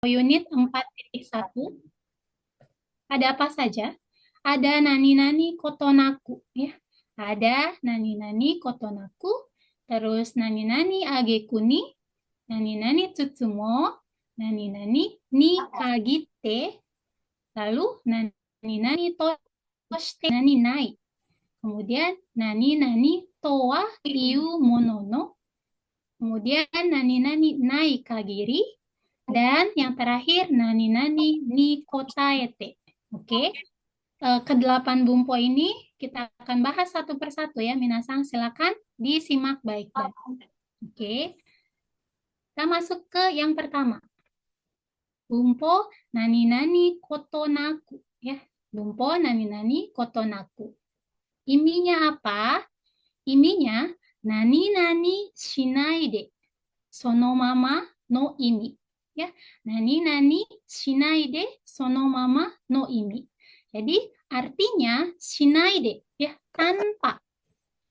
Unit 4.1 ada apa saja? Ada nani-nani kotonaku ya. Ada nani-nani kotonaku, terus nani-nani agekuni, nani-nani tsutsumo, nani-nani ni kagite, lalu nani-nani toshite nani nai. Kemudian nani-nani to wa iu mono no. Kemudian nani-nani nai kagiri. Dan yang terakhir, nani-nani ni kotaete. Oke. Ke-8 bumpo ini kita akan bahas satu persatu ya. Minasang silakan disimak baik-baik. Oke. Kita masuk ke yang pertama. Bumpo nani-nani kotonaku ya. Bumpo nani-nani kotonaku. Iminya apa? Iminya nani-nani shinai de. Sono mama no imi. Ya, nani-nani shinai de sono mama no imi. Jadi artinya shinai de ya, tanpa.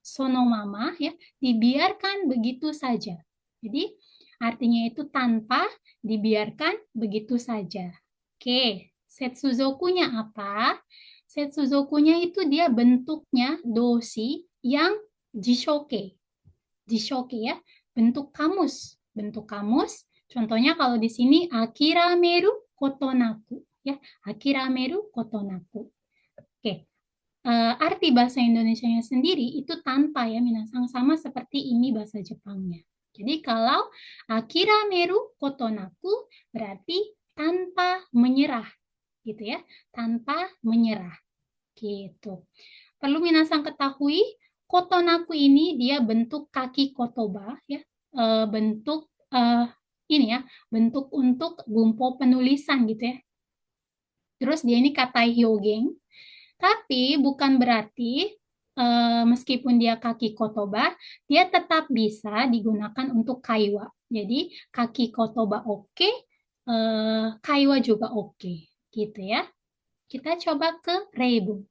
Sono mama ya, dibiarkan begitu saja. Jadi artinya itu tanpa, dibiarkan begitu saja. Oke, setsuzokunya apa? Setsuzokunya itu dia bentuknya dosi yang jishoke. Jishoke ya, bentuk kamus. Bentuk kamus. Contohnya kalau di sini akirameru kotonaku ya, akirameru kotonaku. Oke. Arti bahasa Indonesianya sendiri itu tanpa ya, minasang, sama seperti ini bahasa Jepangnya. Jadi kalau akirameru kotonaku berarti tanpa menyerah gitu ya, tanpa menyerah gitu. Perlu minasang ketahui, kotonaku ini dia bentuk kaki kotoba ya, bentuk ini ya, bentuk untuk bumpo penulisan gitu ya. Terus dia ini katai hyogeng, tapi bukan berarti meskipun dia kaki kotoba, dia tetap bisa digunakan untuk kaiwa. Jadi kaki kotoba oke, kaiwa juga oke, gitu ya. Kita coba ke reibu.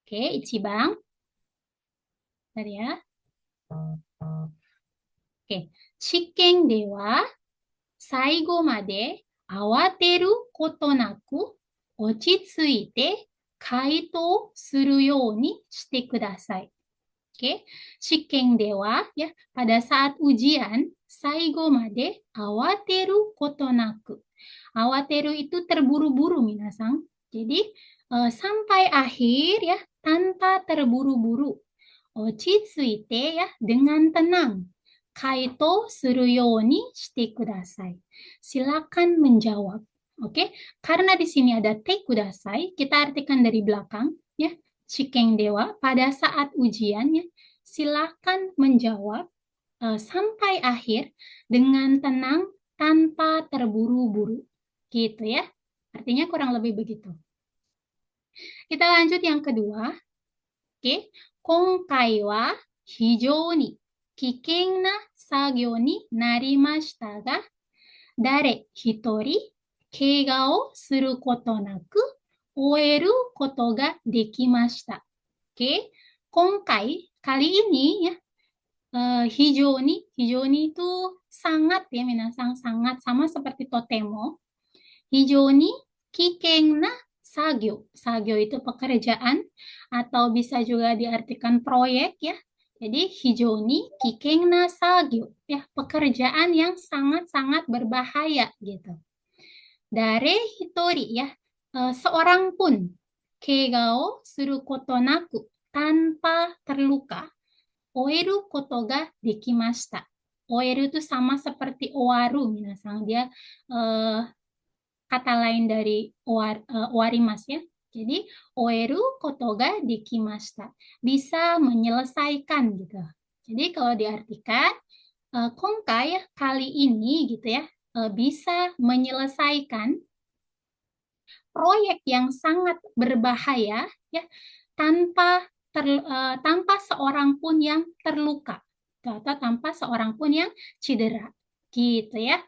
Oke, ichibang. Bentar ya. Oke, shikken de wa saigo made awateru koto naku ochitsuite kaito suru you ni shite kudasai. Oke, shikken de wa ya, pada saat ujian saigo made awateru koto naku. Awateru itu terburu-buru minasang. Jadi sampai akhir ya, tanpa terburu-buru. Ochitsuite ya, dengan tenang. Kaito suru you ni shite kudasai. Silakan menjawab. Oke, karena di sini ada te kudasai, kita artikan dari belakang ya. Shikken dewa, pada saat ujian ya, silakan menjawab sampai akhir dengan tenang tanpa terburu-buru. Gitu ya. Artinya kurang lebih begitu. Kita lanjut yang kedua. Oke, konkai wa hijou ni kiken na sagyo ni narimashita ga, dare hitori keiga o suru koto naku oeru koto ga dekimashita. Oke, konkai, kali ini ya, hijau ni itu sangat ya, minasang, sangat, sama seperti totemo. Hijau ni kiken na sagyo. Sagyo itu pekerjaan atau bisa juga diartikan proyek ya. Jadi hijau ni kiken na sagyo ya, pekerjaan yang sangat-sangat berbahaya gitu. Dare hitori ya, seorang pun, keiga o suru koto naku, tanpa terluka, oeru koto ga dekimashita. Oeru itu sama seperti owaru, minasang, dia kata lain dari owarimas ya. Jadi oeru koto ga dekimashita, bisa menyelesaikan gitu. Jadi kalau diartikan konkai ya, kali ini gitu ya, bisa menyelesaikan proyek yang sangat berbahaya ya, tanpa seorang pun yang terluka atau tanpa seorang pun yang cedera gitu ya.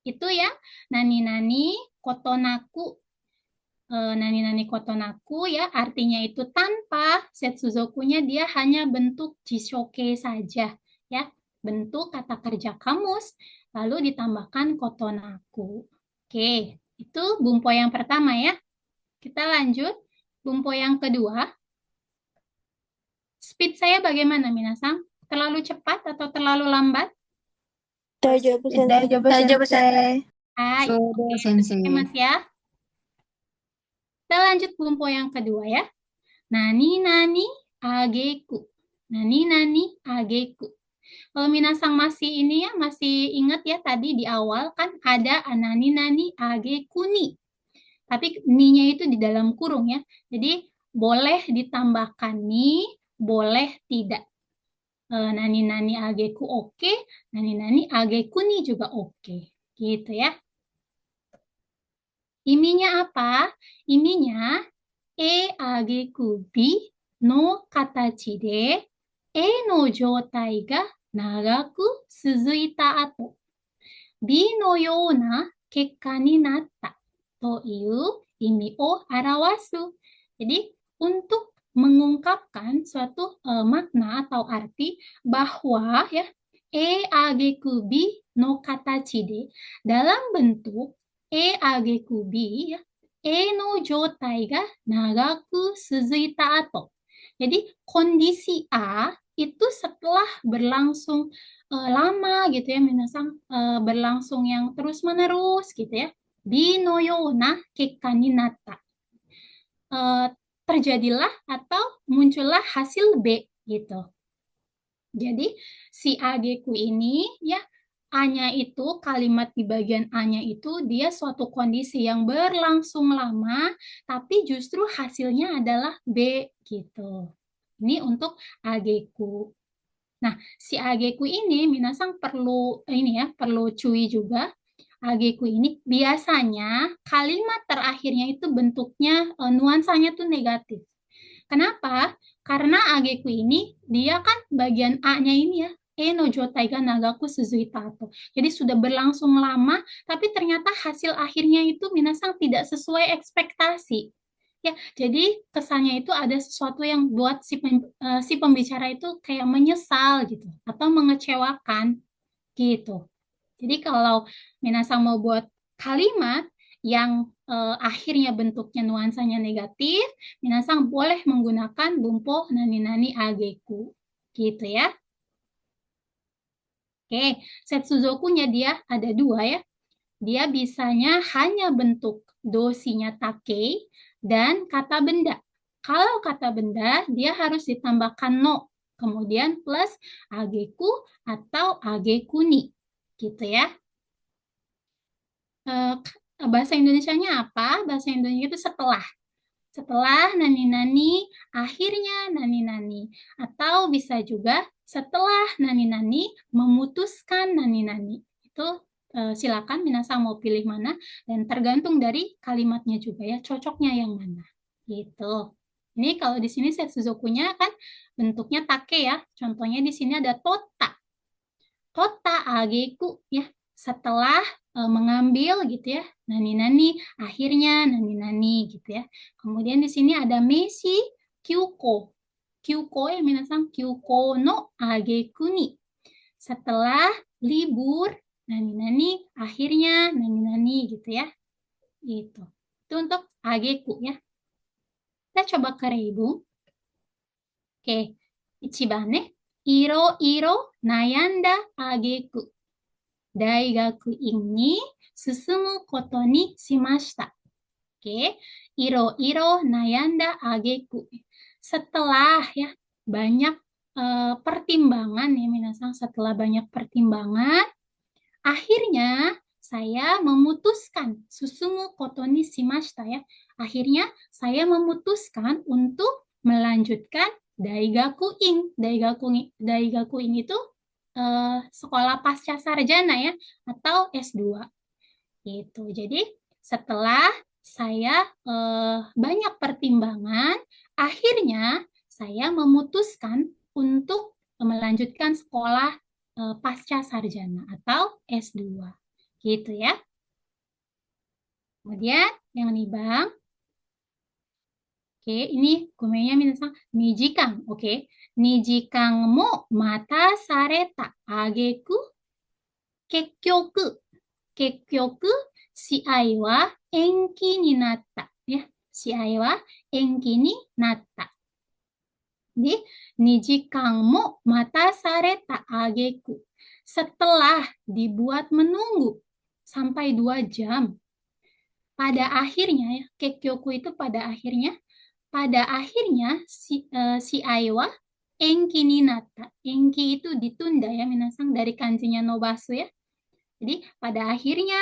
Itu ya nani-nani kotonaku. Nani-nani kotonaku ya, artinya itu tanpa, setsuzokunya dia hanya bentuk jishoke saja ya. bentuk kata kerja kamus, lalu ditambahkan kotonaku. Oke, itu bumpo yang pertama ya. Kita lanjut, bumpo yang kedua. Speed saya bagaimana, Minasang? Terlalu cepat atau terlalu lambat? 大丈夫先生。大丈夫先生。Hai, そうで oke. す、先 Oke, 生。Mas ya. Kita lanjut bumpo yang kedua ya. Nani nani ageku. Nani nani ageku. Kalau Minasang masih ini ya, masih ingat ya tadi di awal kan ada nani nani ageku ni. Tapi ni-nya itu di dalam kurung ya. Jadi boleh ditambahkan ni, boleh tidak. Nani nani ageku oke, nani nani ageku ni juga oke. Gitu ya. Iminya apa? Iminya ageku bi no katachi de e no joutai ga nagaku suzuita ato bi no youna kekka ni natta to iu imi o arawasu. Jadi untuk mengungkapkan suatu makna atau arti bahwa ya ageku bi no katachi de dalam bentuk ageku bi ya no jotai ga nagaku suzuita ato. Jadi kondisi A itu setelah berlangsung lama gitu ya, minasang berlangsung yang terus-menerus gitu ya. Bi no yona kekka ni natta. Terjadilah atau muncullah hasil B gitu. Jadi si ageku ini ya A-nya itu, kalimat di bagian A-nya itu dia suatu kondisi yang berlangsung lama, tapi justru hasilnya adalah B gitu. Ini untuk ageku. Nah, si ageku ini minasang perlu ini ya, perlu cui juga. Ageku ini biasanya kalimat terakhirnya itu bentuknya nuansanya tuh negatif. Kenapa? Karena ageku ini dia kan bagian A-nya ini ya, no jotai ga nagaku suzuita ato. Jadi sudah berlangsung lama, tapi ternyata hasil akhirnya itu minasang tidak sesuai ekspektasi. Ya, jadi kesannya itu ada sesuatu yang buat si pembicara itu kayak menyesal gitu atau mengecewakan gitu. Jadi kalau minasang mau buat kalimat yang akhirnya bentuknya nuansanya negatif, minasang boleh menggunakan bumpo nani-nani ageku. Gitu ya. Oke, setsuzoku-nya dia ada dua ya. Dia bisanya hanya bentuk dosinya take dan kata benda. Kalau kata benda, dia harus ditambahkan no. Kemudian plus ageku atau agekuni. Gitu ya. Bahasa Indonesianya apa? Bahasa Indonesia itu setelah. Setelah nani-nani, akhirnya nani-nani. Atau bisa juga setelah nani-nani, memutuskan nani-nani. Itu silakan minasang mau pilih mana. Dan tergantung dari kalimatnya juga ya, cocoknya yang mana. Gitu. Ini kalau di sini setsuzoku-nya kan bentuknya take ya. Contohnya di sini ada tota. Tota ageku ya. Setelah mengambil gitu ya, nani-nani, akhirnya nani-nani gitu ya. Kemudian di sini ada meshi kyuko. Kyuko ya minasang, kyuko no ageku ni. Setelah libur, nani-nani, akhirnya nani-nani gitu ya. Gitu. Itu untuk ageku ya. Kita coba ke reibu. Oke, ichiban ne. Iro-iro nayanda ageku. 大学院に進むことにしました。Oke, iro-iro nayanda ageku. Setelah ya banyak pertimbangan ya minasang, setelah banyak pertimbangan, akhirnya saya memutuskan susumu koto ni shimashita ya. Akhirnya saya memutuskan untuk melanjutkan daigakuin. Daigakuin itu sekolah pasca sarjana ya atau S2 gitu. Jadi setelah saya banyak pertimbangan, akhirnya saya memutuskan untuk melanjutkan sekolah pasca sarjana atau S2 gitu ya. Kemudian yang ini Bang, Oke, ini gomenya minasan nijikan. Oke, nijikan mo mata sareta ageku kekkyoku kekkyoku siai wa enki ni natta. Ya, siai wa enki ni natta. Di nijikan mo mata sareta ageku. Setelah dibuat menunggu sampai 2 jam. Pada akhirnya ya, kekkyoku itu pada akhirnya si Aiwa enki ni natta. Enki itu ditunda ya, minasang dari kanjinya nobasu ya. Jadi pada akhirnya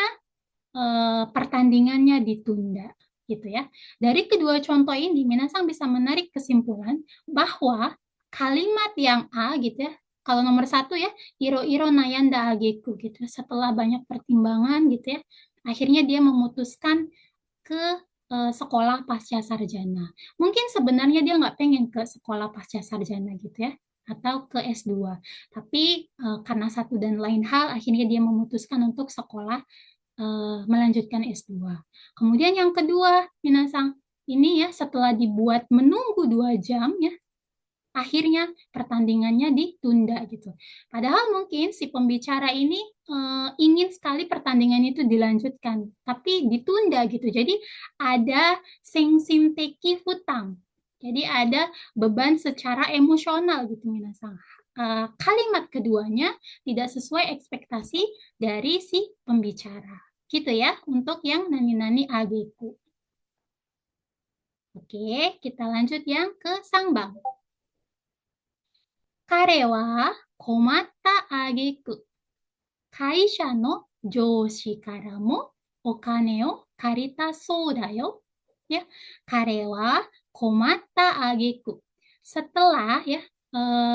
pertandingannya ditunda gitu ya. Dari kedua contoh ini minasang bisa menarik kesimpulan bahwa kalimat yang A gitu ya. Kalau nomor 1 ya, iro-iro nayanda ageku gitu. Setelah banyak pertimbangan gitu ya, akhirnya dia memutuskan ke sekolah pasca sarjana. Mungkin sebenarnya dia nggak pengen ke sekolah pasca sarjana gitu ya, atau ke S2. Tapi karena satu dan lain hal, akhirnya dia memutuskan untuk sekolah melanjutkan S2. Kemudian yang kedua, minasang, ini ya setelah dibuat menunggu 2 jam ya, akhirnya pertandingannya ditunda gitu. Padahal mungkin si pembicara ini ingin sekali pertandingan itu dilanjutkan, tapi ditunda gitu. Jadi ada sengsimteki futang. Jadi ada beban secara emosional gitu minasang. Kalimat keduanya tidak sesuai ekspektasi dari si pembicara. Gitu ya untuk yang nani-nani ageku. Oke, kita lanjut yang ke sangbang. 彼は困った挙句、会社の上司からもお金を借りたそうだよ. Ya, 彼は困った挙句. Setelah ya,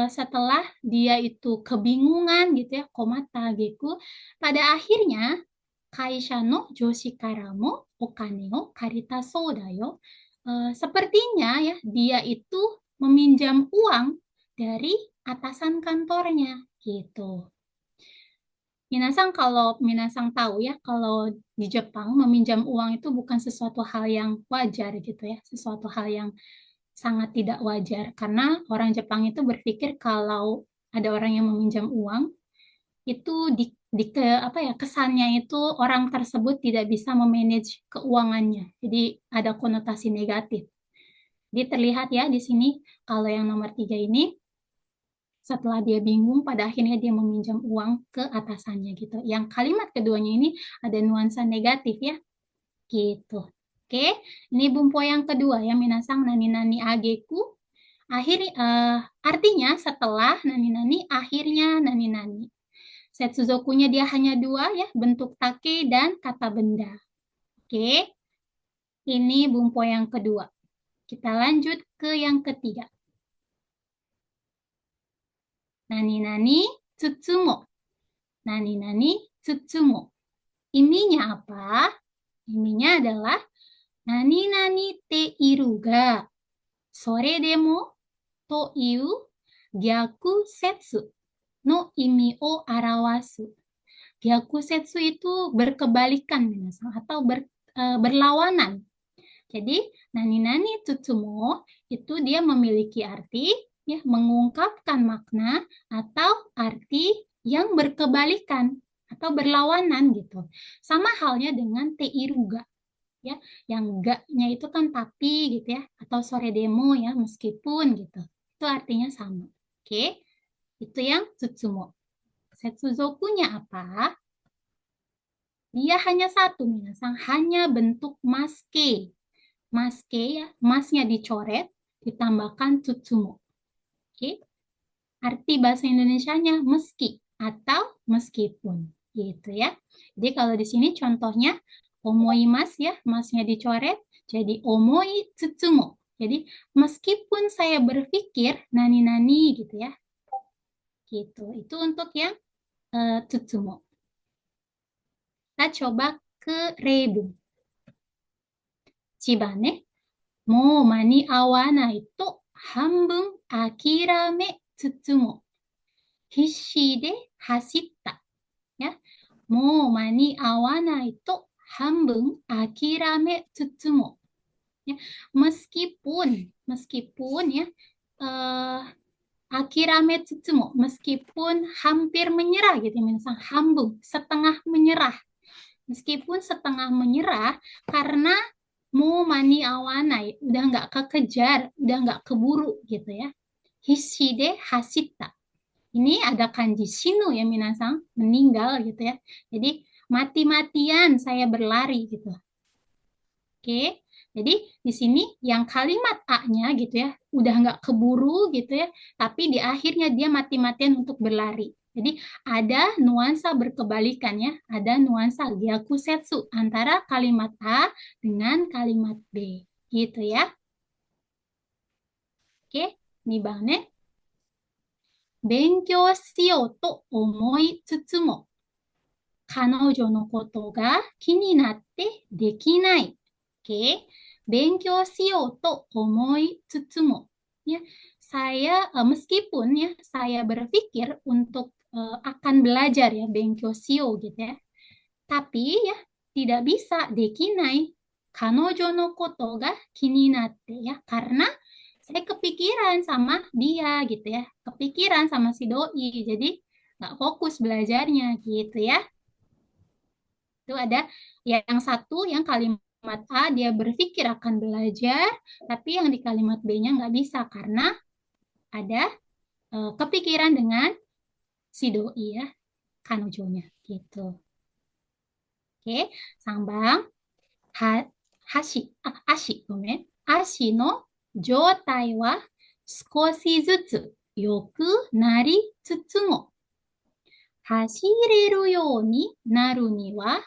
setelah dia itu kebingungan gitu ya, komatta ageku, pada akhirnya kaisha no joshi kara mo okane o karita sou da yo. Sepertinya ya dia itu meminjam uang dari atasan kantornya gitu. Minasang kalau Minasang tahu ya, kalau di Jepang meminjam uang itu bukan sesuatu hal yang wajar gitu ya, sesuatu hal yang sangat tidak wajar karena orang Jepang itu berpikir kalau ada orang yang meminjam uang itu apa ya, kesannya itu orang tersebut tidak bisa memanage keuangannya. Jadi ada konotasi negatif. Jadi terlihat ya di sini kalau yang nomor 3 ini setelah dia bingung, pada akhirnya dia meminjam uang ke atasannya gitu. Yang kalimat keduanya ini ada nuansa negatif ya, gitu. Oke, ini bumpo yang kedua ya, minasang nani-nani ageku. Artinya setelah nani-nani, akhirnya nani-nani. Setsuzokunya dia hanya 2 ya, bentuk take dan kata benda. Oke, ini bumpo yang kedua. Kita lanjut ke yang ketiga. Nani-nani tsutsumo. Nani-nani tsutsumo. Ininya apa? Ininya adalah nani-nani te iru ga sore demo to iu gyaku setsu no imi o arawasu. Gyaku setsu itu berkebalikan atau berlawanan. Jadi nani-nani tsutsumo itu dia memiliki arti ya mengungkapkan makna atau arti yang berkebalikan atau berlawanan gitu. Sama halnya dengan teiruga ya, yang ga-nya itu kan tapi gitu ya, atau sore demo ya, meskipun gitu. Itu artinya sama. Oke. Itu yang tsutsumo. Setsuzokunya apa? Dia hanya satu, minasang, hanya bentuk maske. Maske ya, masnya dicoret, ditambahkan tsutsumo. Oke. Arti bahasa Indonesianya meski atau meskipun gitu ya. Jadi kalau di sini contohnya omoi mas ya, masnya dicoret jadi omoi tsutsumo. Jadi meskipun saya berpikir nani-nani gitu ya. Gitu. Itu untuk yang tsutsumo. Kita coba ke reibu. Chiba ne. もう間に合わないと半分諦めつつも必死で走った。Ya. もう間に合わないと半分諦めつつも Ya, meskipun ya akirame tsutsumo, meskipun hampir menyerah gitu, misalnya hambung, setengah menyerah. Meskipun setengah menyerah karena mau mani awanai, udah nggak kekejar, udah nggak keburu gitu ya. Hishide hashita. Ini ada kanji shinu ya minasang, meninggal gitu ya. Jadi mati-matian saya berlari gitu. Oke, jadi di sini yang kalimat A-nya gitu ya, udah nggak keburu gitu ya, tapi di akhirnya dia mati-matian untuk berlari. Jadi ada nuansa berkebalikan ya, ada nuansa gyakusetsu antara kalimat A dengan kalimat B, gitu ya. Oke, 2番ね。勉強しようと思いつつも、彼女のことが気になってできない。Oke, 勉強しようと思いつつも. Ya, saya meskipun ya saya berpikir untuk akan belajar ya benkyo shio gitu ya. Tapi ya tidak bisa dekinai. Kanojo no koto ga kini natte ya karena saya kepikiran sama dia gitu ya. Kepikiran sama si doi. Jadi nggak fokus belajarnya gitu ya. Itu ada yang satu yang kalimat A dia berpikir akan belajar, tapi yang di kalimat B-nya nggak bisa karena ada kepikiran dengan si doi ya, kanojonya gitu. Oke, sambang. Ashi, gomen. Ashi no joutai wa sukoshi zutsu yoku nari tsutsu mo 走れるようになるには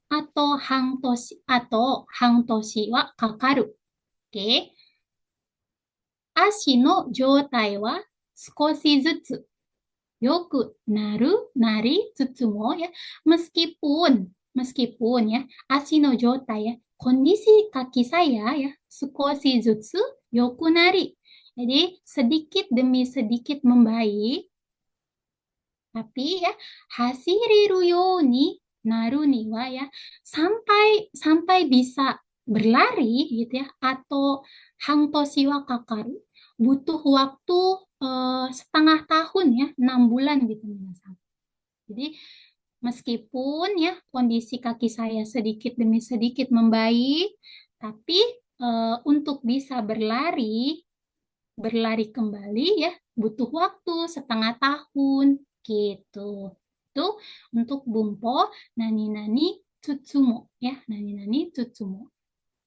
あと半年はかかる。で、足の状態は少しずつ良くなりつつもya, meskipun ya, asi no jotai ya, kondisi kaki saya ya, sukoshi jutsu yokunari. Jadi sedikit demi sedikit membaik, tapi ya, hasiriru yoni naru niwa ya, sampai bisa berlari gitu ya, atau hangtoshi wa kakaru, butuh waktu setengah tahun ya, 6 bulan gitu minasang. Jadi meskipun ya kondisi kaki saya sedikit demi sedikit membaik, tapi untuk bisa berlari kembali ya butuh waktu setengah tahun gitu. Itu untuk bumpo nani-nani tsutsumo ya, nani-nani tsutsumo.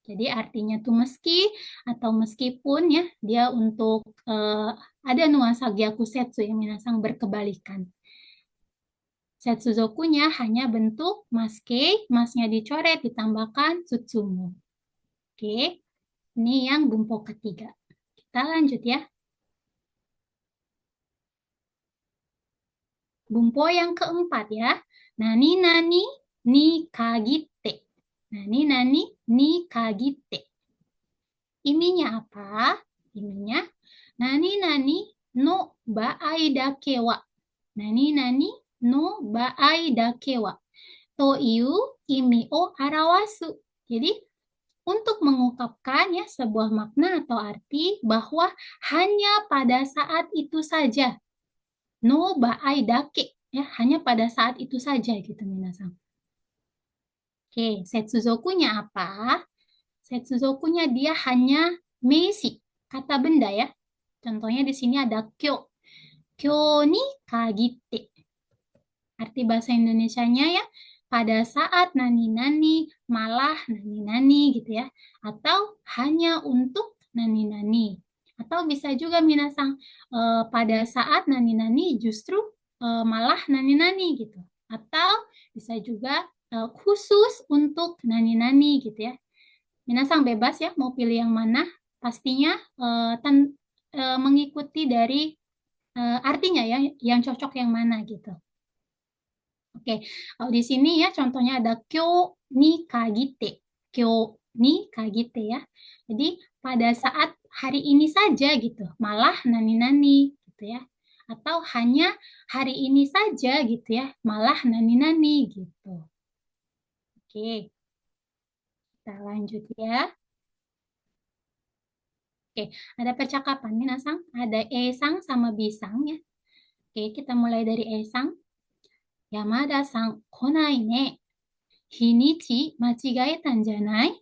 Jadi artinya tuh meski atau meskipun ya dia untuk ada nuansa gyakusetsu yang minasang berkebalikan. Setsuzokunya hanya bentuk maske, masnya dicoret ditambahkan tsutsumo. Oke, ini yang bumpo ketiga. Kita lanjut ya. Bumpo yang keempat ya. Nani-nani ni kagitte. Nani-nani ni kagitte. Iminya apa? Iminya nani-nani no baai dake wa. Nani-nani no baai dake wa. To iu imi o arawasu. Jadi untuk mengungkapkan ya sebuah makna atau arti bahwa hanya pada saat itu saja. No baai dake ya, hanya pada saat itu saja gitu minasang. Oke, setsuzokunya apa? Setsuzokunya dia hanya meisi, kata benda ya. Contohnya di sini ada kyo. Kyo ni kagitte. Arti bahasa Indonesianya ya, pada saat nani-nani, malah nani-nani gitu ya. Atau hanya untuk nani-nani. Atau bisa juga minasang pada saat nani-nani justru malah nani-nani gitu. Atau bisa juga khusus untuk nani-nani gitu ya. Minasang bebas ya mau pilih yang mana. Pastinya mengikuti dari artinya ya yang cocok yang mana gitu. Oke, kalau di sini ya contohnya ada kyo ni kagite. Kyo ni kagite ya. Jadi pada saat hari ini saja gitu, malah nani-nani gitu ya. Atau hanya hari ini saja gitu ya, malah nani-nani gitu. Oke, kita lanjut ya. Oke, ada percakapan minasang. Ada Esang sama Bisang ya. Oke, kita mulai dari Esang. Yamada-san, konai ne. Hinichi machigaetan janai?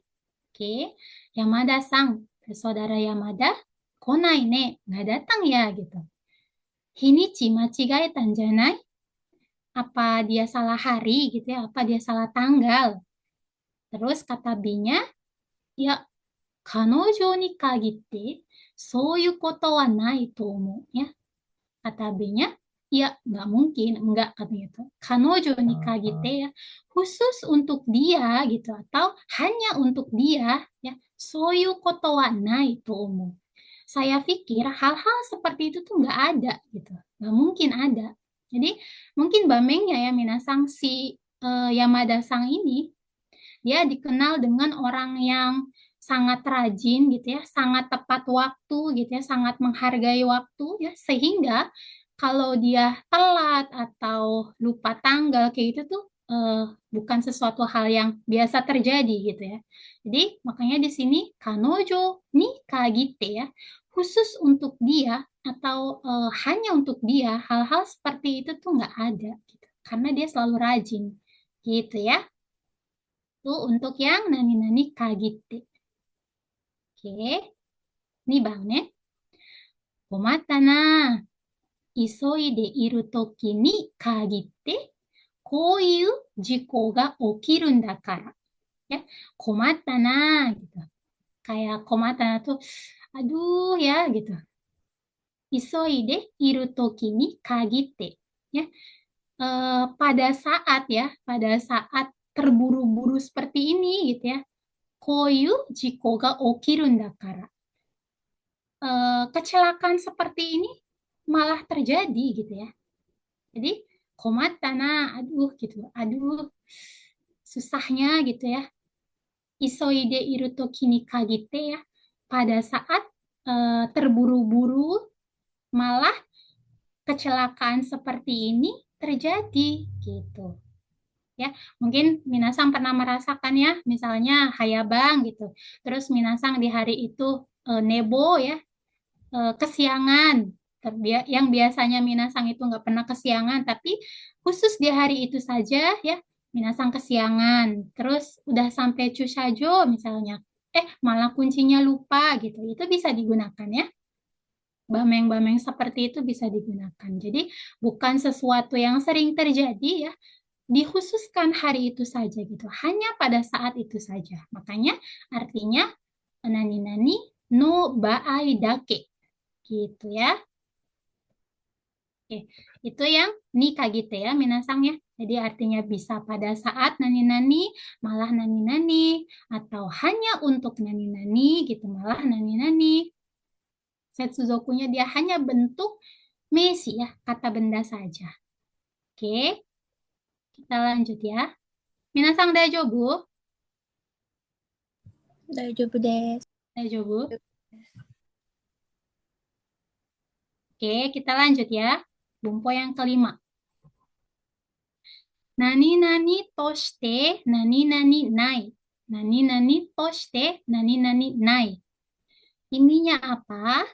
Oke, Yamada-san, saudara Yamada, konai ne, nggak datang ya gitu. Hinichi machigaetan janai? Apa dia salah hari gitu ya? Apa dia salah tanggal? Terus kata B-nya, ya, kanojo ni kagitte, souyu koto wa nai to omou. Ya, kata B-nya, ya nggak mungkin, nggak katanya itu. Kanojo ni kagitte ya, khusus untuk dia gitu, atau hanya untuk dia, ya, souyu koto wa nai to omou. Saya pikir hal-hal seperti itu tuh nggak ada gitu, nggak mungkin ada. Jadi mungkin bamengnya ya minasang si Yamada-sang ini dia dikenal dengan orang yang sangat rajin gitu ya, sangat tepat waktu gitu ya, sangat menghargai waktu ya, sehingga kalau dia telat atau lupa tanggal kayak gitu tuh bukan sesuatu hal yang biasa terjadi gitu ya. Jadi makanya di sini kanojo ni kagite ya, khusus untuk dia atau hanya untuk dia hal-hal seperti itu tuh nggak ada gitu. Karena dia selalu rajin gitu ya. Itu untuk yang nani-nani kagite. Oke, ini bang ne. Komatta na. Isoide iru toki ni kagite, koiu jiko ga okiru ndakara. Ya, komatta na gitu. Kayak komatta na tuh, aduh ya gitu. Isoide iru toki ni kagite. Ya, pada saat ya, pada saat terburu-buru seperti ini gitu ya. Koyu jiko ga okiru ndakara. Kecelakaan seperti ini malah terjadi gitu ya. Jadi komatana, aduh gitu, aduh susahnya gitu ya. Isoide iru toki ni kagite ya, pada saat terburu-buru malah kecelakaan seperti ini terjadi gitu. Ya, mungkin minasang pernah merasakan ya, misalnya hayabang gitu. Terus minasang di hari itu nebo ya, kesiangan. Yang biasanya minasang itu nggak pernah kesiangan, tapi khusus di hari itu saja ya, minasang kesiangan. Terus udah sampai Chusajo misalnya, malah kuncinya lupa gitu. Itu bisa digunakan ya. Bameng-bameng seperti itu bisa digunakan. Jadi bukan sesuatu yang sering terjadi ya, dikhususkan hari itu saja gitu. Hanya pada saat itu saja. Makanya artinya nani-nani no baai dake gitu ya. Oke, itu yang ni kagite ya minasang ya. Jadi artinya bisa pada saat nani-nani, malah nani-nani, atau hanya untuk nani-nani gitu, malah nani-nani. Setsuzokunya dia hanya bentuk mesi ya, kata benda saja. Oke, kita lanjut ya. Minasang daijoubu? 大丈夫です。Daijoubu? Oke, kita lanjut ya. Bumpo yang kelima. Nani-nani to shite nani-nani nai. Nani-nani to shite nani-nani nai. Ininya apa?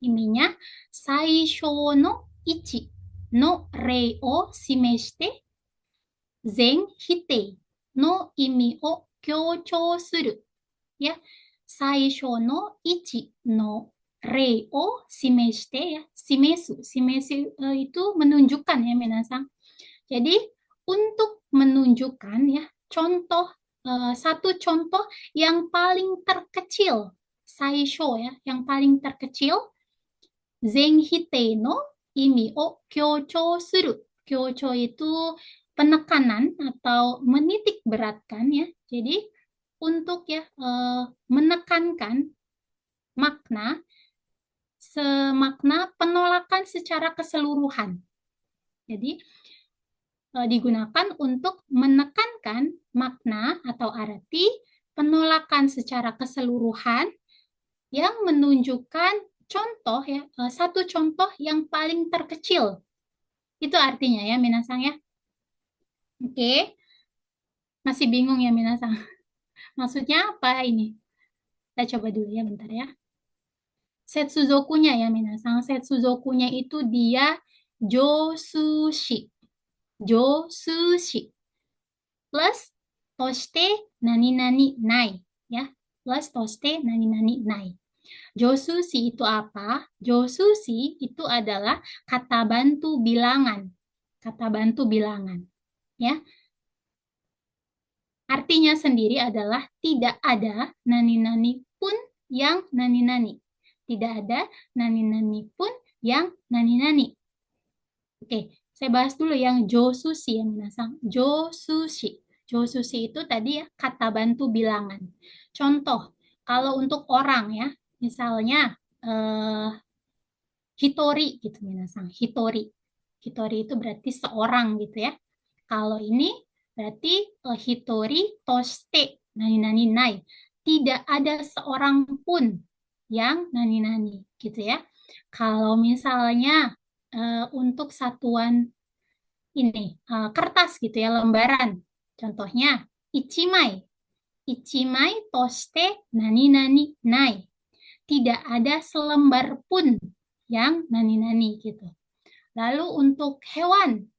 Ininya saisho no ichi no rei o simeshite zen hitei no imi o kyouchou suru. Ya, saisho no ichi no rei o simeshite ya. Simesu. Simesu itu menunjukkan ya minasang. Jadi untuk menunjukkan ya contoh satu contoh yang paling terkecil saisho ya yang paling terkecil zenhitei no imi o kyochou suru. Kyochou itu penekanan atau menitik beratkan ya. Jadi untuk ya menekankan makna semakna penolakan secara keseluruhan. Jadi digunakan untuk menekankan makna atau arti penolakan secara keseluruhan yang menunjukkan contoh ya, satu contoh yang paling terkecil. Itu artinya ya minasang ya. Oke. Masih bingung ya minasang. Maksudnya apa ini? Kita coba dulu ya bentar ya. setsuzokunya ya minasang. Setsuzokunya itu dia josushi. Josushi. Plus toshite nani-nani nai. Ya. Plus toshite nani-nani nai. Josushi itu apa? Josushi itu adalah kata bantu bilangan. Kata bantu bilangan. Ya. Artinya sendiri adalah tidak ada nani-nani pun yang nani-nani. Tidak ada nani-nani pun yang nani-nani. Oke, saya bahas dulu yang josushi yang minasang. Josushi. Josushi itu tadi ya kata bantu bilangan. Contoh, kalau untuk orang ya, misalnya hitori gitu minasang. Hitori. Hitori itu berarti seorang gitu ya. Kalau ini berarti hitori toshite nani-nani nai. Tidak ada seorang pun yang nani-nani gitu ya. Kalau misalnya untuk satuan ini kertas gitu ya, lembaran. Contohnya ichimai. Ichimai toshite nani-nani nai. Tidak ada selembar pun yang nani-nani gitu. Lalu untuk hewan,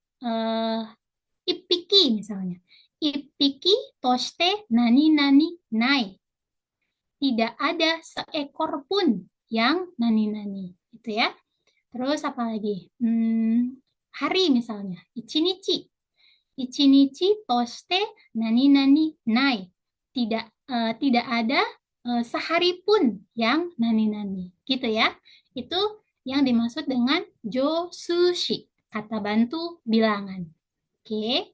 ipiki misalnya. Ipiki toshite nani-nani nai. Tidak ada seekor pun yang nani-nani. Gitu ya. Terus apa lagi? Hari misalnya. Ichinichi. Ichinichi toshite nani-nani nai. Tidak ada sehari pun yang nani-nani. Gitu ya. Itu yang dimaksud dengan josushi, kata bantu bilangan. Oke,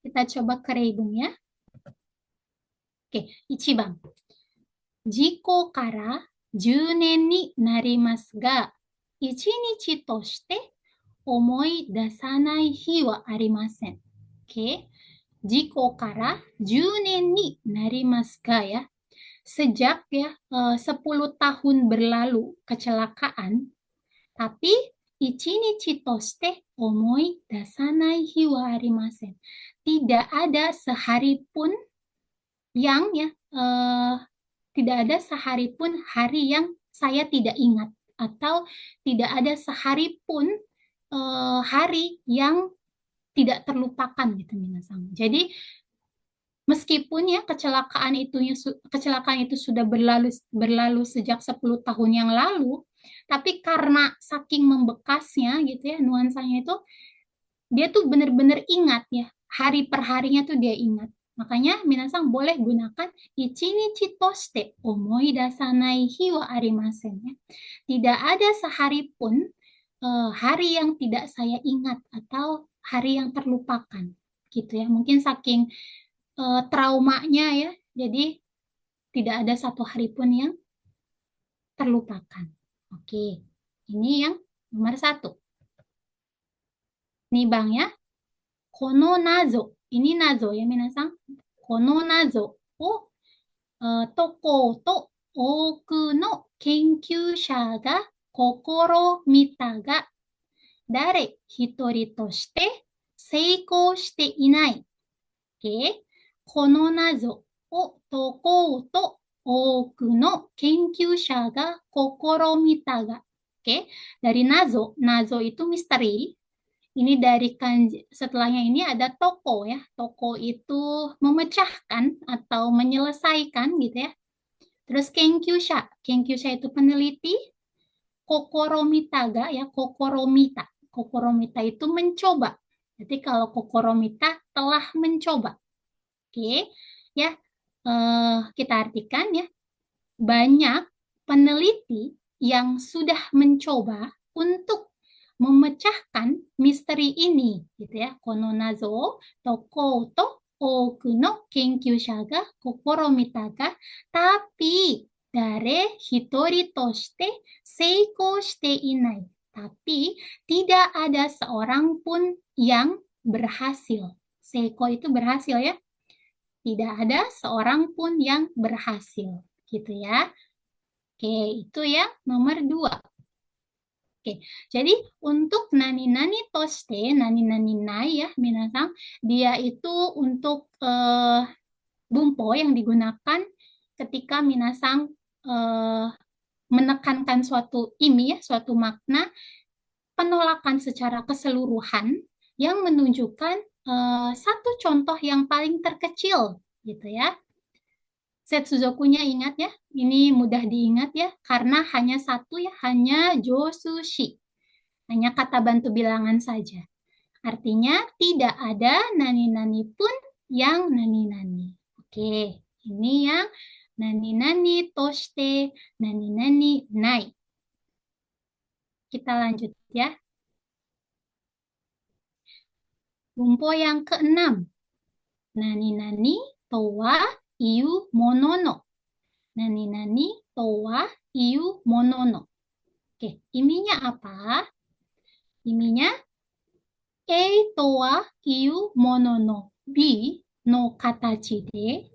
kita coba ke reibung ya. Oke, ichiban. Jiko kara 10年になりますが、1日として思い出さない日はありません。Oke, jiko kara 10年になりますがya. Sejak ya 10 tahun berlalu kecelakaan, tapi ichinichi toshite omoi dasanai hi wa arimasen. Tidak ada sehari pun yang ya tidak ada sehari pun hari yang saya tidak ingat atau tidak ada sehari pun hari yang tidak terlupakan gitu minasang. Jadi meskipun ya kecelakaan itu sudah berlalu sejak 10 tahun yang lalu, tapi karena saking membekasnya gitu ya nuansanya itu dia tuh benar-benar ingat ya, hari per harinya tuh dia ingat. Makanya minasang boleh gunakan ichinichi toshite omoi dasanai hi wa arimasen ya. Tidak ada sehari pun hari yang tidak saya ingat atau hari yang terlupakan gitu ya. Mungkin saking traumanya ya, jadi tidak ada satu hari pun yang terlupakan. Oke, ini yang nomor 1. Nih bang ya, kono nazo. Ini nazo ya minasang. Kono nazo o toko to oku no kenkyūsha ga kokoro mita ga dare hitori toshite seikou shite inai. Oke. この謎を解こうと多くの研究者が試みたが. Oke, dari nazo, nazo itu misteri. Ini dari kanji, setelahnya ini ada toko ya. Toko itu memecahkan atau menyelesaikan gitu ya. Terus kenkyusha, kenkyusha itu peneliti. Kokoromita ga ya, kokoromita. Kokoromita itu mencoba. Jadi kalau kokoromita telah mencoba. Oke, ya kita artikan ya, banyak peneliti yang sudah mencoba untuk memecahkan misteri ini, gitu ya. Kono nazo toko to oku no kenkyūsha ga kokoromita ga, tapi dare hitori toshite seikou shite inai. Tapi tidak ada seorang pun yang berhasil. Seiko itu berhasil ya. Tidak ada seorang pun yang berhasil, gitu ya. Oke, itu ya nomor 2. Oke, jadi untuk nani-nani toshite, nani-nani nai ya, minasang, dia itu untuk bumpo yang digunakan ketika minasang eh, menekankan suatu imi ya, suatu makna, penolakan secara keseluruhan yang menunjukkan satu contoh yang paling terkecil gitu ya. Setsuzokunya ingat ya, ini mudah diingat ya, karena hanya satu ya, hanya josushi, hanya kata bantu bilangan saja. Artinya tidak ada nani-nani pun yang nani-nani. Oke, ini yang nani-nani toshite, nani-nani nai. Kita lanjut ya. Rumpo yang keenam. Nani-nani towa iu monono. Nani-nani towa iu monono. Oke, iminya apa? Iminya e towa iu monono bi no katachi de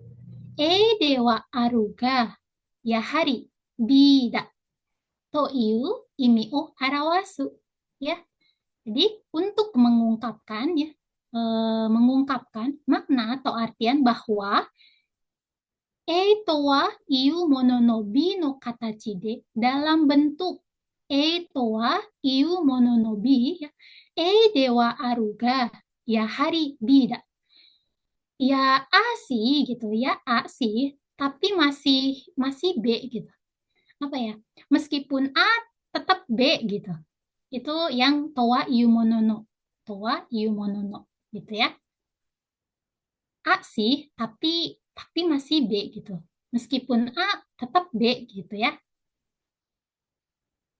e de wa aru ga yahari bi da to iu imi o arawasu. Ya, jadi untuk mengungkapkan ya, mengungkapkan makna atau artian bahwa e towa iu mononobi no katachi de dalam bentuk e towa iu mononobi ya, e dewa aruga ya hari bida. Ya A sih gitu ya, A sih, tapi masih B gitu. Apa ya? Meskipun A tetap B gitu. Itu yang towa iu monono. Towa iu monono gitu ya. A sih, tapi masih B gitu. Meskipun A tetap B gitu ya.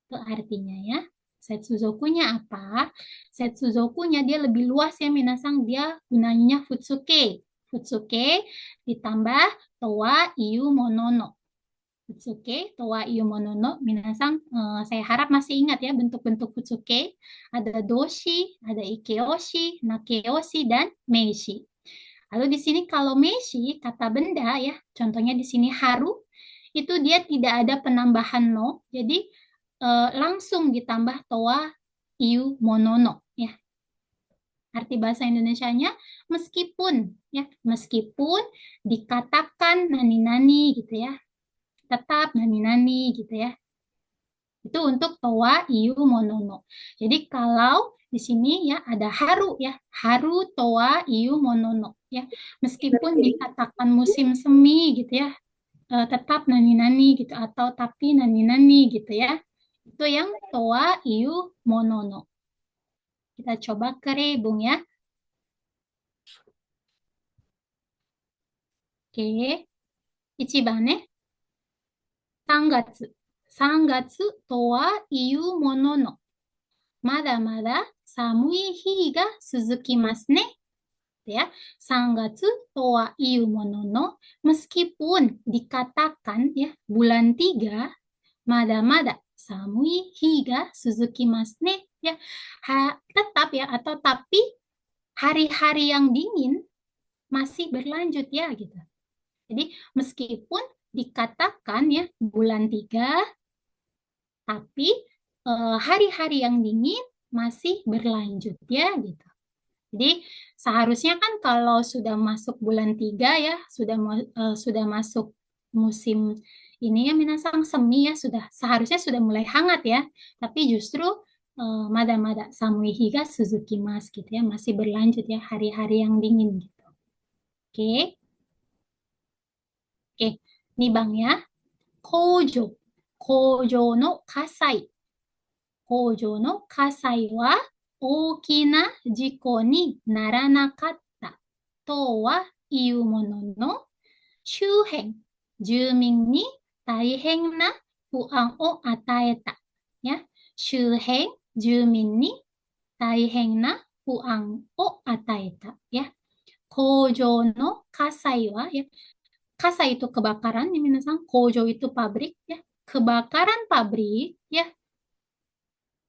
Itu artinya ya. Setsuzokunya apa? Setsuzokunya dia lebih luas ya minasang, dia gunanya futsuke. Futsuke ditambah towa iu monono. Futsuke, towa iu monono. Minasang, saya harap masih ingat ya bentuk-bentuk futsuke. Ada doshi, ada ikeoshi, nakeoshi, dan meishi. Lalu di sini kalau meshi, kata benda ya, contohnya di sini haru, itu dia tidak ada penambahan no, jadi langsung ditambah towa iu monono ya. Arti bahasa Indonesianya meskipun ya, meskipun dikatakan nani-nani gitu ya, tetap nani-nani gitu ya. Itu untuk towa iu monono. Jadi kalau di sini ya ada haru ya, haru towa iu monono ya. Meskipun dikatakan musim semi gitu ya, tetap nani-nani gitu atau tapi nani-nani gitu ya. Itu yang towa iu monono. Kita coba ke rebung ya. Oke. Ichiban ne. 3月。3月とはいうものの、まだまだ寒い日が続きますね. Ya, 3月 toa iu monono, meskipun dikatakan ya bulan 3, mada-mada samui higa suzukimasu ne ya, tetap ya atau tapi hari-hari yang dingin masih berlanjut ya gitu. Jadi meskipun dikatakan ya bulan 3, tapi hari-hari yang dingin masih berlanjut ya gitu. Jadi seharusnya kan kalau sudah masuk bulan 3 ya, sudah masuk musim ini ya minasang semi ya, seharusnya sudah mulai hangat ya. Tapi justru mada-mada samui higa suzukimasu gitu ya, masih berlanjut ya hari-hari yang dingin gitu. Oke. Oke, ini Bang ya. Kojo. Kojo no kasai. Kojo no kasai wa 大きな事故にならなかったとはいうものの、周辺住民に大変な不安を与えた。Ya, 周辺住民に大変な不安を与えた。Ya, 工場の火災は、ya, 火災 itu kebakaran, ya, minasan. Kojo itu pabrik, ya. Kebakaran pabrik, ya.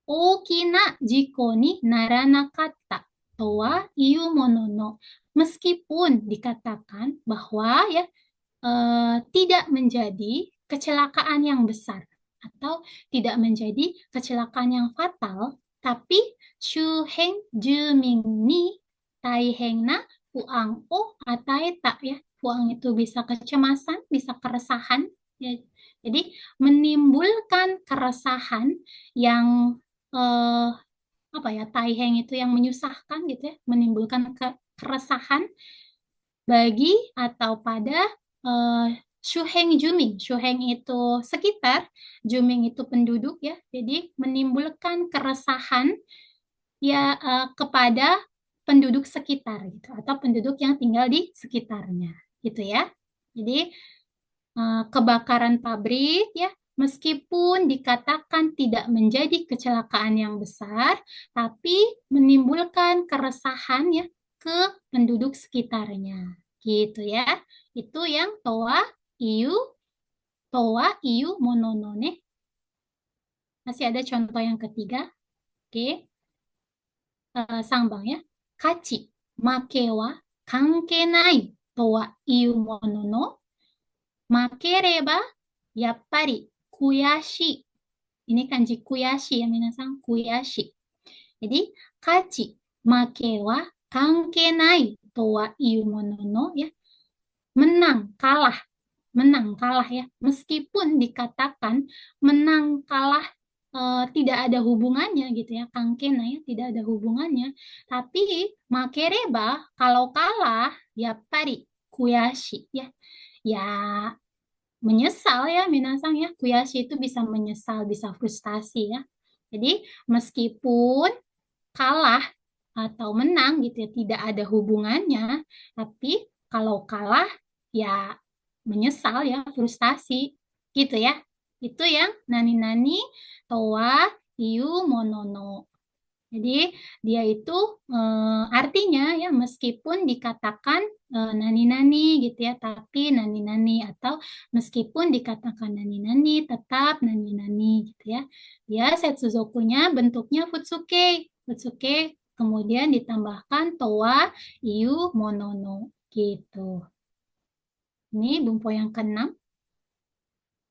大きな事故にならなかったとはいうものの, meskipun dikatakan bahwa ya tidak menjadi kecelakaan yang besar atau tidak menjadi kecelakaan yang fatal, tapi shuhen jumin ni taiheng na fuang o ataeta ya. Fuang itu bisa kecemasan, bisa keresahan ya. Jadi menimbulkan keresahan yang apa ya, taiheng itu yang menyusahkan gitu ya, menimbulkan keresahan bagi atau pada eh, Shuheng Juming. Shuheng itu sekitar, Juming itu penduduk ya. Jadi menimbulkan keresahan ya kepada penduduk sekitar gitu atau penduduk yang tinggal di sekitarnya gitu ya. Jadi kebakaran pabrik ya, meskipun dikatakan tidak menjadi kecelakaan yang besar, tapi menimbulkan keresahan ya ke penduduk sekitarnya. Gitu ya. Itu yang toa iu mononone. Masih ada contoh yang ketiga. Oke, Sangbang ya. Kachi, make wa kanke nai toa iu monono, makereba yappari kuyashi. Ini kanji kuyashi ya minasan, kuyashi. Jadi, kachi, make wa kanke nai to wa iu mono no ya. Menang, kalah ya. Meskipun dikatakan menang, kalah tidak ada hubungannya gitu ya. Kankena ya, tidak ada hubungannya. Tapi makereba, kalau kalah, ya pari, kuyashi ya. Ya, menyesal ya minasang ya. Kuyashi itu bisa menyesal, bisa frustasi ya. Jadi meskipun kalah atau menang gitu ya tidak ada hubungannya, tapi kalau kalah ya menyesal ya, frustasi gitu ya. Itu yang nani-nani towa iu monono. Jadi dia itu artinya ya meskipun dikatakan nani-nani gitu ya, tapi nani-nani atau meskipun dikatakan nani-nani tetap nani-nani gitu ya. Dia setsuzokunya bentuknya futsuke. Futsuke kemudian ditambahkan towa iu monono gitu. Ini bumpo yang keenam.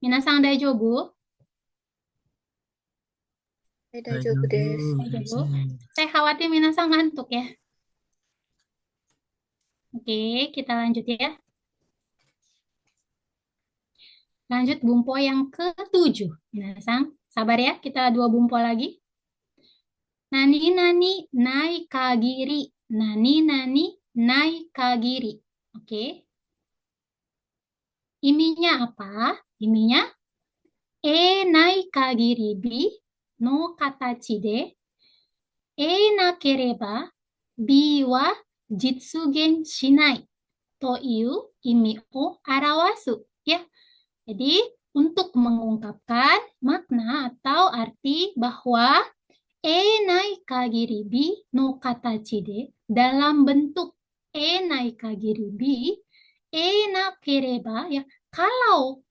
Minasang daijoubu? Daijoubu desu. Daijoubu. Saya khawatir minasang ngantuk ya. Oke, kita lanjut ya. Lanjut bumpo yang ke-7. Minasang, sabar ya, kita 2 bumpo lagi. Nani nani nai kagiri. Nani nani nai kagiri. Oke. Iminya apa? Iminya nai kagiri bi no katachi de nakereba bi wa jitsugen shinai to iu imi o arawasu. Ya, jadi untuk mengungkapkan makna atau arti bahwa nai kagiri bi no katachi de dalam bentuk nai kagiri bi nakereba ya, kalau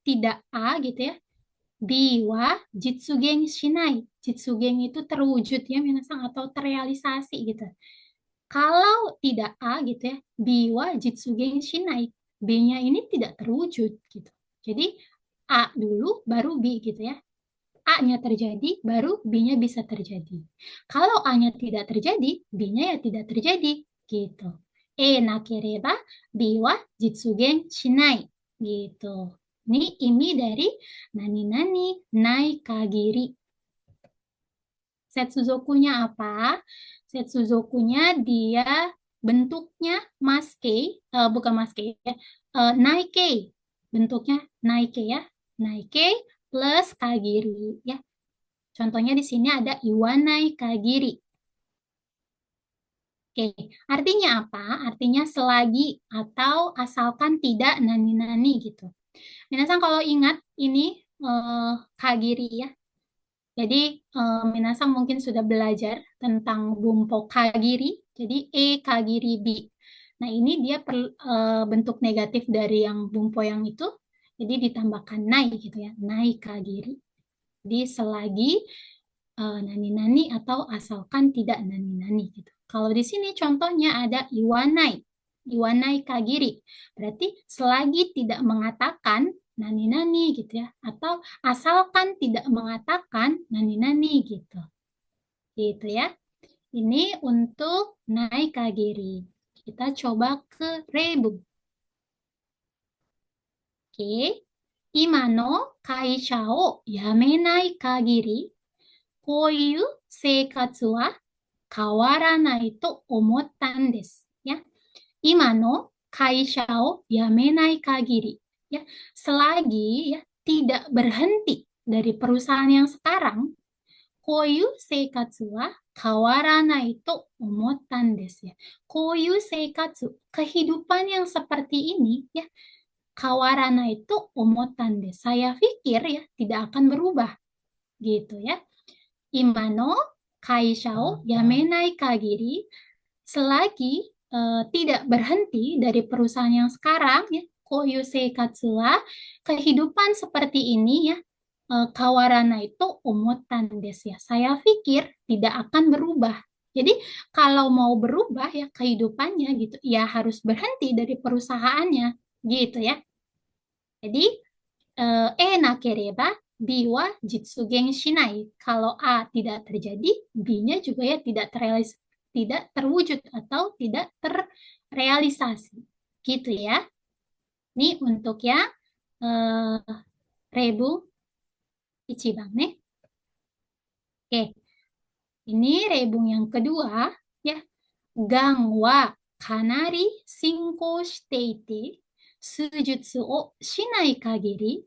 tidak gitu ya, bi wa jitsugen shinai. Jitsugen itu terwujud ya minasang atau terrealisasi gitu. Kalau tidak gitu ya, bi wa jitsugen shinai. B-nya ini tidak terwujud gitu. Jadi A dulu baru B gitu ya. A-nya terjadi baru B-nya bisa terjadi. Kalau A-nya tidak terjadi, B-nya ya tidak terjadi gitu. Nakereba B wa jitsugen shinai gitu. Ini dari nani-nani nai kagiri. Setsuzokunya apa? Setsuzokunya dia bentuknya maskei, bukan maskei ya, naikei. Bentuknya naikei ya, naikei plus kagiri ya. Contohnya di sini ada iwanai kagiri. Oke, artinya apa? Artinya selagi atau asalkan tidak nani-nani gitu. Minasan kalau ingat ini kagiri ya. Jadi minasan mungkin sudah belajar tentang bumpo kagiri. Jadi kagiri bi. Nah ini dia bentuk negatif dari yang bumpo yang itu. Jadi ditambahkan nai gitu ya. Nai kagiri. Jadi selagi nani-nani atau asalkan tidak nani-nani gitu. Kalau di sini contohnya ada iwanai. Iwanai kagiri. Berarti selagi tidak mengatakan nani-nani gitu ya. Atau asalkan tidak mengatakan nani-nani gitu. Gitu ya. Ini untuk nai kagiri. Kita coba ke rebu. Oke. 今の会社を辞めない限り、こういう生活は変わらないと思ったんです。Ya, imano kaisao yamenai kagiri. Ya, selagi ya tidak berhenti dari perusahaan yang sekarang, koyu seikatsu wa kawaranai to omottan desu ya. Koyu seikatsu, kehidupan yang seperti ini ya, kawaranai to omottan desu. Saya pikir ya tidak akan berubah gitu ya. Imano kaisao yamenai kagiri, selagi tidak berhenti dari perusahaan yang sekarang ya, koyu seikatsu wa, kehidupan seperti ini ya, kawarana itu omotan desu ya. Saya pikir tidak akan berubah. Jadi kalau mau berubah ya kehidupannya gitu, ya harus berhenti dari perusahaannya gitu ya. Jadi nakereba B wa jitsugen shinai. Kalau A tidak terjadi, B-nya juga ya tidak terwujud atau tidak terrealisasi. Gitu ya. Ini untuk yang rebu ichiban nih. Oke, ini rebung yang kedua ya. Gang wa kanari shinkou shite ite, sujutsu o shinai kagiri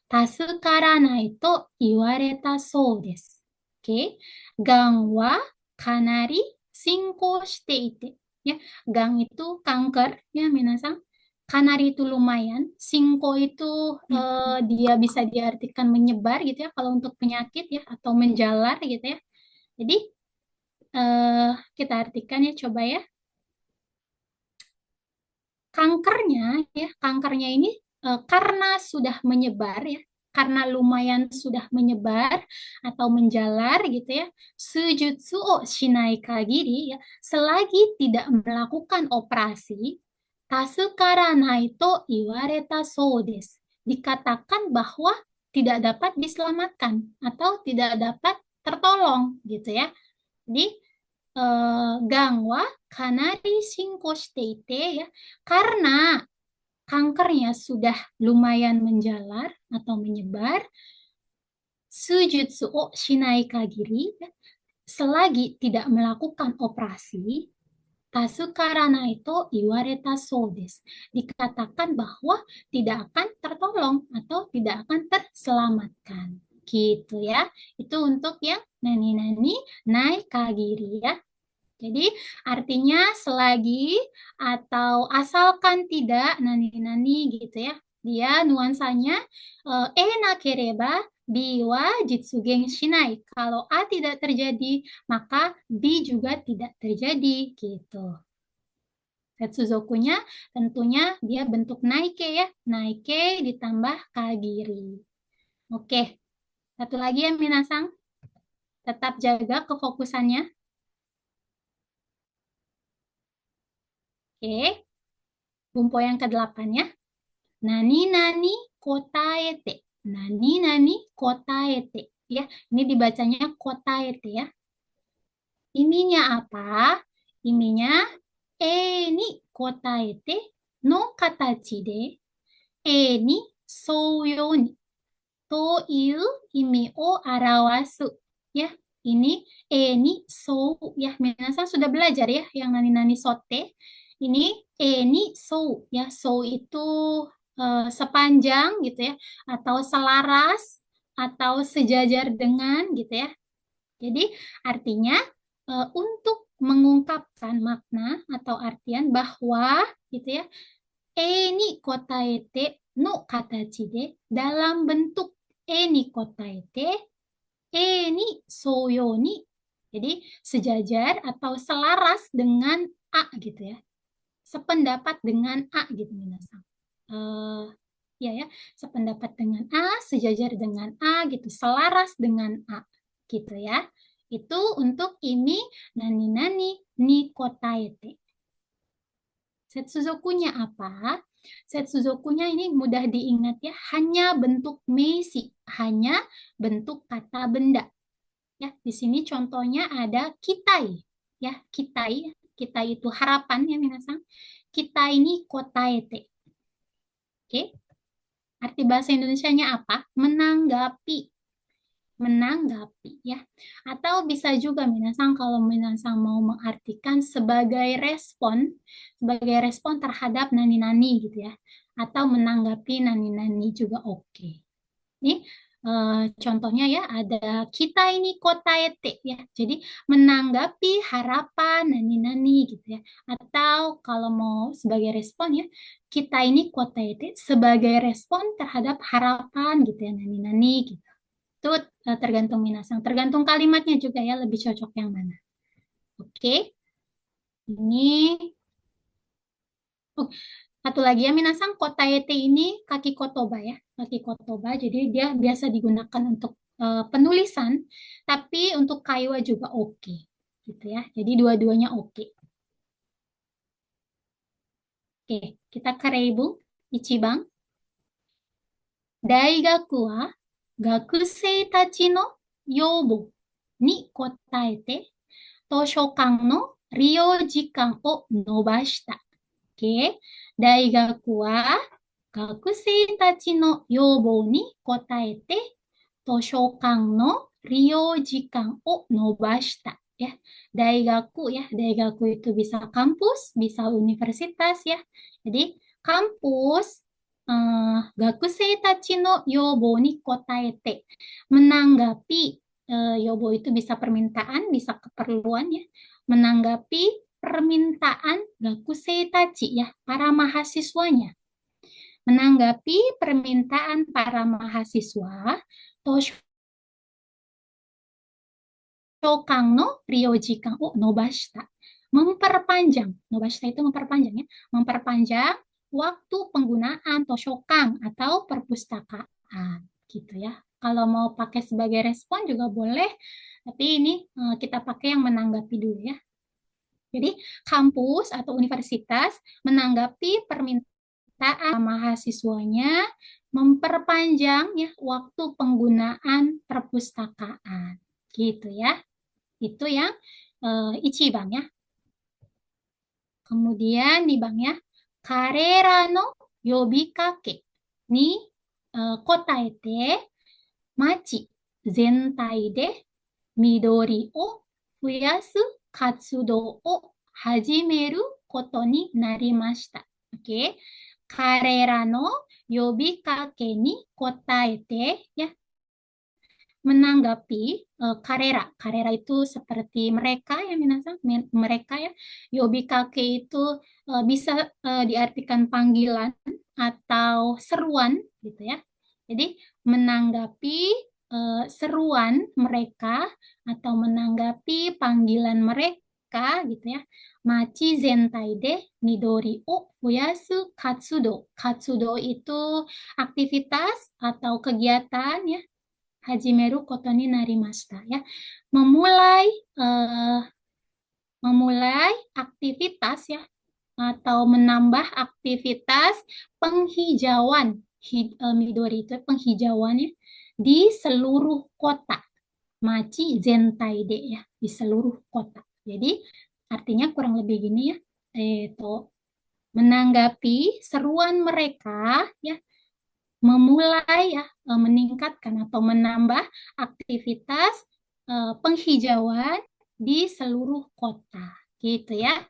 助からないと言われたそうです。Oke, gang wa kanari singko shite ite. Ya, gang itu kanker ya minasan. Kanari itu lumayan, singko itu dia bisa diartikan menyebar gitu ya kalau untuk penyakit ya atau menjalar gitu ya. Jadi kita artikan ya coba ya. Kankernya ini karena sudah menyebar ya, karena lumayan sudah menyebar atau menjalar gitu ya, sujutsu o shinai kagiri ya, selagi tidak melakukan operasi, tasukaranai to iwareta so desu. Dikatakan bahwa tidak dapat diselamatkan atau tidak dapat tertolong gitu ya. Jadi gang wa kanari shinko shite ite ya, karena kankernya sudah lumayan menjalar atau menyebar, sujutsu o shinai kagiri ya, selagi tidak melakukan operasi, tasukarana itu iwareta so desu. Dikatakan bahwa tidak akan tertolong atau tidak akan terselamatkan. Gitu ya. Itu untuk yang nani-nani nai kagiri ya. Jadi artinya selagi atau asalkan tidak nani-nani gitu ya. Dia nuansanya nakereba B wa jitsugen shinai. Kalau A tidak terjadi, maka B juga tidak terjadi gitu. Setsuzokunya tentunya dia bentuk naike ya. Naike ditambah kagiri. Oke. Satu lagi ya minasang. Tetap jaga kefokusannya. Oke. Bumpo yang ke-8 ya. Nani-nani kotaete. Nani-nani kotaete. Ya, ini dibacanya kotaete ya. Iminya apa? Iminya ni kotaete no katachi de ni souyou ni to iu imi o arawasu. Ya, ini ni sou ya. Minasan sudah belajar ya yang nani-nani sote. Ini ni sou ya. Sou itu sepanjang gitu ya atau selaras atau sejajar dengan gitu ya. Jadi artinya untuk mengungkapkan makna atau artian bahwa gitu ya, ni kotaete no katachi de, dalam bentuk ni kotaete ni soyo ni, jadi sejajar atau selaras dengan A gitu ya, sependapat dengan A gitu minasang. Ya, sependapat dengan A, sejajar dengan A gitu, selaras dengan A gitu ya. Itu untuk ini nani-nani ni kotaete. Setsuzokunya apa? Setsuzokunya ini mudah diingat ya, hanya bentuk meisi, hanya bentuk kata benda. Ya, di sini contohnya ada kitai. Ya, kitai, kitai itu harapan ya minasang. Kitai ini kotaete. Oke. Arti bahasa Indonesianya apa? Menanggapi. Menanggapi ya. Atau bisa juga minasang kalau minasang mau mengartikan sebagai respon terhadap nani-nani gitu ya. Atau menanggapi nani-nani juga oke. Ini contohnya ya ada kita ini kota ete ya. Jadi menanggapi harapan nani-nani gitu ya. Atau kalau mau sebagai respon ya, kita ini kota ete sebagai respon terhadap harapan gitu ya nani-nani gitu. Itu tergantung minasang, tergantung kalimatnya juga ya lebih cocok yang mana. Oke. Ini oh, satu lagi ya minasang kotaete ini kaki kotoba ya. Kaki kotoba jadi dia biasa digunakan untuk penulisan tapi untuk kaiwa juga oke. Gitu ya. Jadi dua-duanya oke. Oke, kita ke Reibu Ichiban. Daigaku wa gakusei tachi no youbo ni kotaete 図書館の利用時間を延ばした。OK。大学は学生たちの要望に応えて図書館の利用時間を延ばした。Ya, daigaku ya, daigaku itu bisa kampus, bisa universitas ya. Jadi kampus gakusei tachi no yobo ni kotaete menanggapi yobo itu bisa permintaan, bisa keperluan ya. Menanggapi permintaan gakusei tachi ya, para mahasiswanya. Menanggapi permintaan para mahasiswa, Toshokan no ryojikan o nobashita. Memperpanjang. Nobashita itu memperpanjang ya. Memperpanjang waktu penggunaan toshokan atau perpustakaan gitu ya. Kalau mau pakai sebagai respon juga boleh, tapi ini kita pakai yang menanggapi dulu ya. Jadi kampus atau universitas menanggapi permintaan mahasiswanya memperpanjang ya waktu penggunaan perpustakaan gitu ya. Itu yang ichiban ya. Kemudian di bang ya, karera no yobikake ni kotaete machi zentai de midori o fuyasu katsudo o hajimeru koto ni narimashita. Oke. Karera no yobikake ni kotaete ya, menanggapi karera. Karera itu seperti mereka ya minasang, mereka ya. Yobikake itu bisa diartikan panggilan atau seruan gitu ya. Jadi menanggapi seruan mereka atau menanggapi panggilan mereka gitu ya. Machi zentai de midori o fuyasu katsudo. Katsudo itu aktivitas atau kegiatan ya. Hajimeru koto ni narimashita ya. Memulai memulai aktivitas ya atau menambah aktivitas penghijauan. Midori itu penghijauan ya di seluruh kota. Machi zentai de ya, di seluruh kota. Jadi artinya kurang lebih gini ya. Itu menanggapi seruan mereka ya, memulai ya meningkatkan atau menambah aktivitas penghijauan di seluruh kota gitu ya.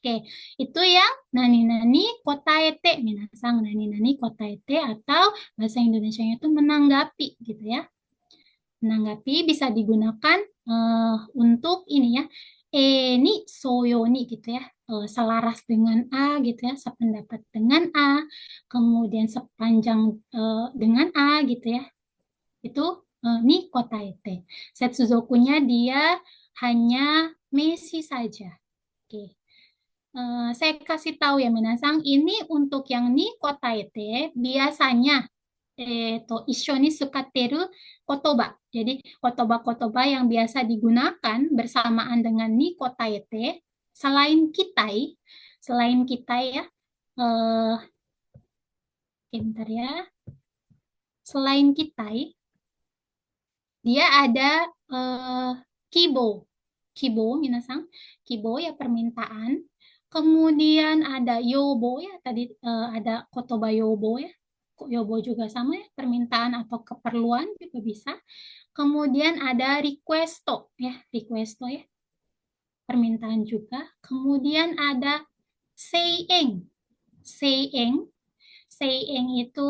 Oke, itu yang nani-nani kotaete, minasang nani-nani kotaete atau bahasa Indonesianya itu menanggapi gitu ya. Menanggapi bisa digunakan untuk ini ya, ni soyo ni gitu ya, selaras dengan A gitu ya, sependapat dengan A, kemudian sepanjang dengan A gitu ya. Itu ni kotaete. Setsuzokunya dia hanya Messi saja. Oke. Saya kasih tahu ya minasang, ini untuk yang ni kotaete biasanya ishoni sukateru kotoba. Jadi kotoba-kotoba yang biasa digunakan bersamaan dengan ni kotaete selain kitai ya. Bentar ya. Selain kitai dia ada kibo. Kibo minasang, kibo ya permintaan. Kemudian ada yobo ya, tadi ada kotoba yobo ya. yobo juga sama ya, permintaan atau keperluan juga bisa. Kemudian ada requesto ya, permintaan juga. Kemudian ada saying. Saying, saying itu